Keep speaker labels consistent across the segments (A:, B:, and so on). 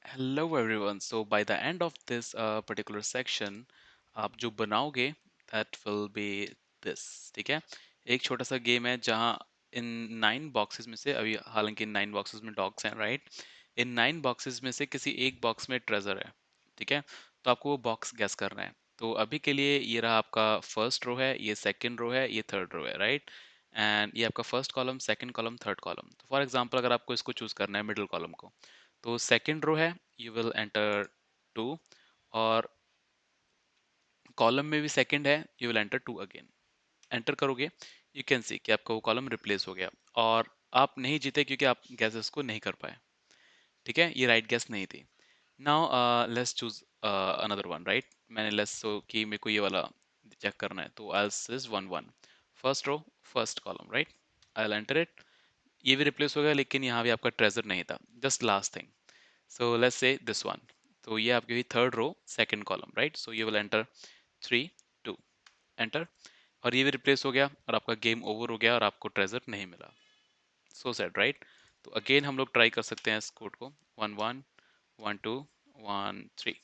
A: Hello everyone. So by the end of this particular section, आप जो बनाओगे that will be this. ठीक है? एक छोटा सा गेम है जहाँ इन 9 बॉक्सेस में से अभी हालांकि 9 बॉक्सेस में डॉग्स हैं, राइट? इन 9 बॉक्सेस में से किसी एक बॉक्स में ट्रेजर है, ठीक है? तो आपको वो बॉक्स गैस करना है। तो अभी के लिए ये रहा आपका फर्स्ट रो है, ये सेकंड रो है, ये थर्ड रो है, राइट? एंड ये आपका first column, second column, third column. तो फॉर एग्जांपल अगर आपको इसको चूज करना है मिडिल कॉलम को, तो सेकंड रो है, यू विल एंटर 2, और कॉलम में भी सेकंड है, you will enter 2 again. Enter करोगे, यू कैन सी कि आपका वो कॉलम रिप्लेस हो गया, और आप नहीं जीते क्योंकि आप गैसेस को नहीं कर पाए। ठीक है, ये राइट गैस नहीं थी। Now let's choose another one, right? मैंने लेट्स सो कि मेरे को ये वाला चेक करना है, तो else is 1 1, first row, first column, right? I will enter it. ये भी रिप्लेस हो गया, लेकिन यहाँ भी आपका ट्रेजर नहीं था, just last thing. So let's say this one. तो ये आपकी हुई third row, second column, right? So you will enter 3 2, enter, और ये भी रिप्लेस हो गया और आपका गेम ओवर हो गया और आपको ट्रेजर नहीं मिला। So sad, right? तो अगेन हम लोग ट्राई कर सकते हैं इस कोड को, 1 1 1 2 1 3।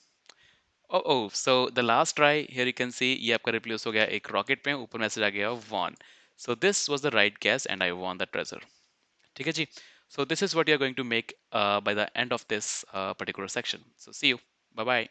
A: Oh oh, so the last try, here you can see ये आपका रिप्लेस हो गया एक रॉकेट में, ऊपर मैसेज आ गया one. So this was the right gas and I won the treasure. ठीक है जी। So this is what you're going to make by the end of this particular section. So see you. Bye bye.